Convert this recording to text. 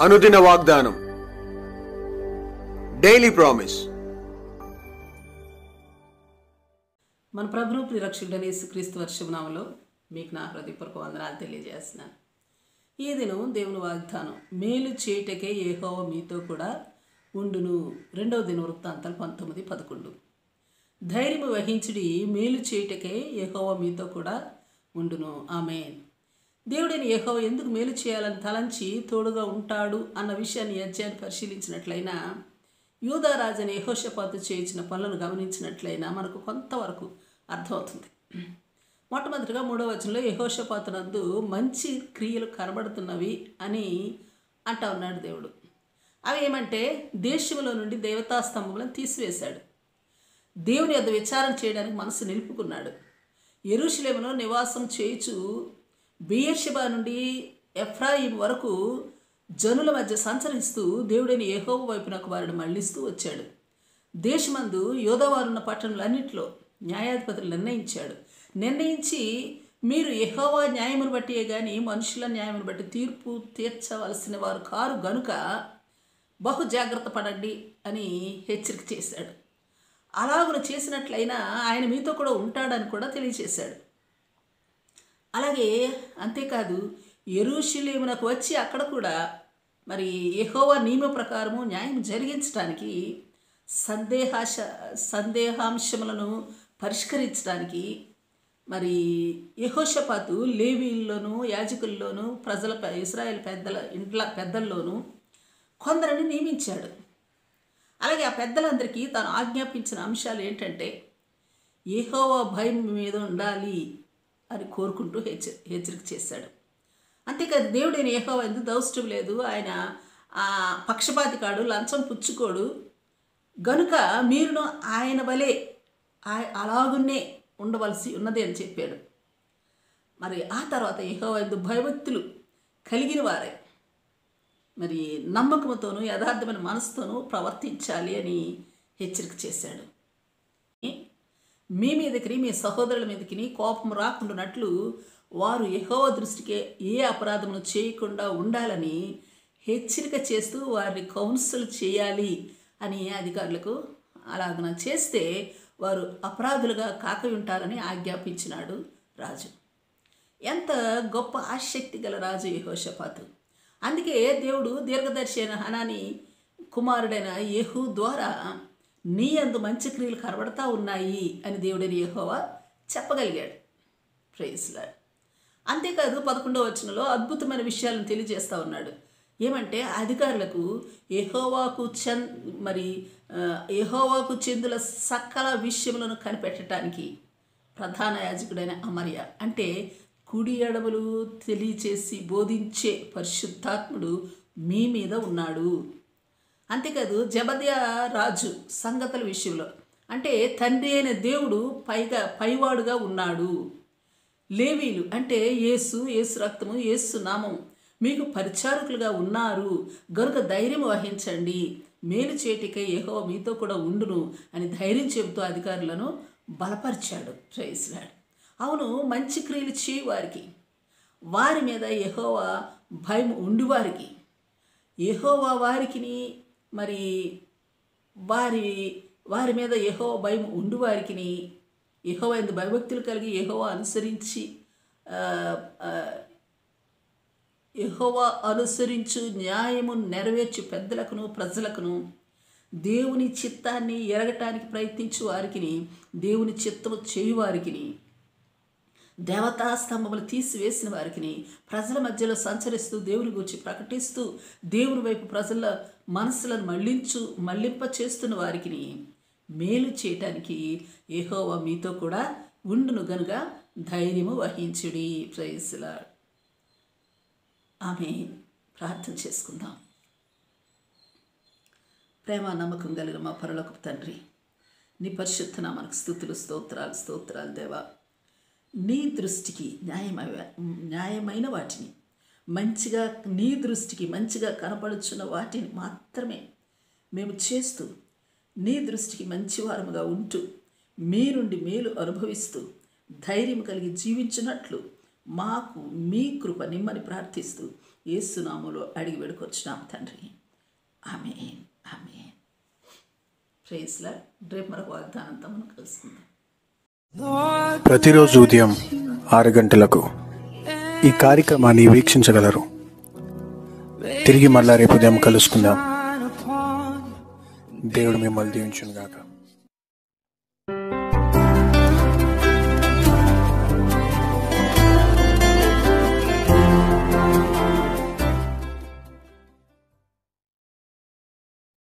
అనుదిన వాగ్దానం, daily promise. మన ప్రభువు ప్రియరక్షకుడైన యేసుక్రీస్తు వర్షనామములో మీకు నా హృదయపూర్వక వందనాలు తెలియజేస్తున్నాను. ఈ దినం దేవుని వాగ్దానం, మేలు చేయటకే యెహోవా మీతో కూడా ఉండును. 2వ దినవృత్తాంతాలు 19:11. ధైర్యము వహించుడి, మేలు చేయటకే యెహోవా మీతో కూడా ఉండును. ఆమేన్. దేవుడైన యెహోవా ఎందుకు మేలు చేయాలని తలంచి తోడుగా ఉంటాడు అన్న విషయాన్ని అధ్యాయాన్ని పరిశీలించినట్లయినా, యూదా రాజైన యెహోషాపాతు చేయించిన పనులను గమనించినట్లయినా మనకు కొంతవరకు అర్థమవుతుంది. మొట్టమొదటిగా 3వ వచనంలో యెహోషాపాతునందు మంచి క్రియలు కనబడుతున్నవి అని అంటా ఉన్నాడు దేవుడు. అవి ఏమంటే, దేశంలో నుండి దేవతా స్తంభములను తీసివేశాడు. దేవుని యొద్ద విచారణ చేయడానికి మనసు నిలుపుకున్నాడు. యెరూషలేములో నివాసం చేయుచు బెయేర్షెబా నుండి ఎఫ్రాయిం వరకు జనుల మధ్య సంచరిస్తూ దేవుడైన యెహోవా వైపునకు వారిని మళ్లిస్తూ వచ్చాడు. దేశమందు యోధావారున్న పట్టణములన్నింటిలో న్యాయాధిపతులు నిర్ణయించి, మీరు యెహోవా న్యాయమును బట్టియే కానీ మనుషుల న్యాయమును బట్టి తీర్పు తీర్చవలసిన వారు కారు గనుక బహు జాగ్రత్త పడండి అని హెచ్చరిక చేశాడు. అలాగున చేసినట్లయినా ఆయన మీతో కూడా ఉంటాడని కూడా తెలియచేశాడు. అలాగే అంతేకాదు, యెరూషలేమునకు వచ్చి అక్కడ కూడా మరి యెహోవా నియమ ప్రకారము న్యాయం జరిగించడానికి, సందేహాంశములను పరిష్కరించడానికి మరి యెహోషాపాతు లేవీల్లోనూ యాజకుల్లోనూ ఇశ్రాయేలు పెద్దల్లోనూ కొందరిని నియమించాడు. అలాగే ఆ పెద్దలందరికీ తాను ఆజ్ఞాపించిన అంశాలు ఏంటంటే, యెహోవా భయం మీద ఉండాలి అని కోరుకుంటూ హెచ్చరిక చేశాడు. అంతేకాదు, దేవుడైన యెహోవా ఎందుకు దౌష్ట్యం లేదు, ఆయన పక్షపాతి కాడు, లంచం పుచ్చుకోడు గనుక మీరును ఆయన వలె అలాగున్నే ఉండవలసి ఉన్నది అని చెప్పాడు. మరి ఆ తర్వాత యెహోవా యందు భయభక్తులు కలిగిన వారే మరి నమ్మకంతోనూ యథార్థమైన మనసుతోనూ ప్రవర్తించాలి అని హెచ్చరిక చేశాడు. మీ మీదకి, మీ సహోదరుల మీదకి కోపం రాకుండానట్లు వారు యెహోవా దృష్టికి ఏ అపరాధమును చేయకుండా ఉండాలని హెచ్చరిక చేస్తూ వారిని కౌన్సిల్ చేయాలి అని అధికారులకు అలాగన చేస్తే వారు అపరాధులుగా కాక ఉంటారని ఆజ్ఞాపించినాడు రాజు. ఎంత గొప్ప ఆసక్తి గల రాజు యెహోషాపాతు. అందుకే దేవుడు దీర్ఘదర్శి అయిన హనానీ కుమారుడైన యెహూ ద్వారా నీ యందు మంచి క్రియలు కనబడతా ఉన్నాయి అని దేవుడైన యెహోవా చెప్పగలిగాడు. Praise lord. అంతేకాదు, 11వ వచనంలో అద్భుతమైన విషయాలను తెలియజేస్తూ ఉన్నాడు. ఏమంటే, అధికారులకు యెహోవాకు చెందుల సకల విషయములను కనిపెట్టడానికి ప్రధాన యాజకుడైన అమర్య అంటే కుడి ఎడమలు తెలియచేసి బోధించే పరిశుద్ధాత్ముడు మీ మీద ఉన్నాడు. అంతేకాదు, జబద్యా రాజు సంగతుల విషయంలో అంటే తండ్రి అయిన దేవుడు పైవాడుగా ఉన్నాడు. లేవీలు అంటే యేసు రక్తము, యేసు నామం మీకు పరిచారకులుగా ఉన్నారు గనుక ధైర్యం వహించండి, మేలు చేటికై యెహోవా మీతో కూడా ఉండును అని ధైర్యం చెబుతూ అధికారులను బలపరిచాడు. Praise lord. అవును, మంచి క్రియలు చేయవారికి, వారి మీద యెహోవా భయం ఉండివారికి, యెహోవా వారికిని మరి వారి మీద యెహోవా భయం ఉండివారికిని, యెహోవా యందు భయభక్తులు కలిగి యెహోవా అనుసరించు న్యాయము నెరవేర్చు పెద్దలకును ప్రజలకును, దేవుని చిత్తాన్ని ఎరగటానికి ప్రయత్నించు వారికిని, దేవుని చిత్తము చేయువారికిని, దేవతా స్తంభములు తీసివేసిన వారికిని, ప్రజల మధ్యలో సంచరిస్తూ దేవుని గురించి ప్రకటిస్తూ దేవుని వైపు ప్రజల మనసులను మళ్లింప చేస్తున్న వారికిని మేలు చేయటానికి యెహోవా మీతో కూడా ఉండును గనుక ధైర్యము వహించుడి. Praise lord. ఆమేన్. ప్రార్థన చేసుకుందాం. ప్రేమ నమ్మకం కలిగిన మా పరలోకపు తండ్రి, నీ పరిశుద్ధ నామమునకు స్తుతులు, స్తోత్రాలు దేవా. నీ దృష్టికి న్యాయమైన వాటిని నీ దృష్టికి మంచిగా కనపడుచున్న వాటిని మాత్రమే మేము చేస్తూ, నీ దృష్టికి మంచివారముగా ఉంటూ, మీ నుండి మేలు అనుభవిస్తూ ధైర్యం కలిగి జీవించినట్లు మాకు మీ కృప నిమ్మని ప్రార్థిస్తూ యేసు నామములో అడిగి వేడుకొచ్చున్నాం తండ్రి. ఆమేన్, ఆమేన్. Praise Lord. రేపు మరొక వాగ్దానంతో మనం కలుసుకుందాం. ప్రతిరోజు ఉదయం 6 గంటలకు ఈ కార్యక్రమాన్ని వీక్షించగలరు. తిరిగి మళ్ళా రేపు ఉదయం కలుసుకుందాం. దేవుడు మిమ్మల్ని దీవించును గాక.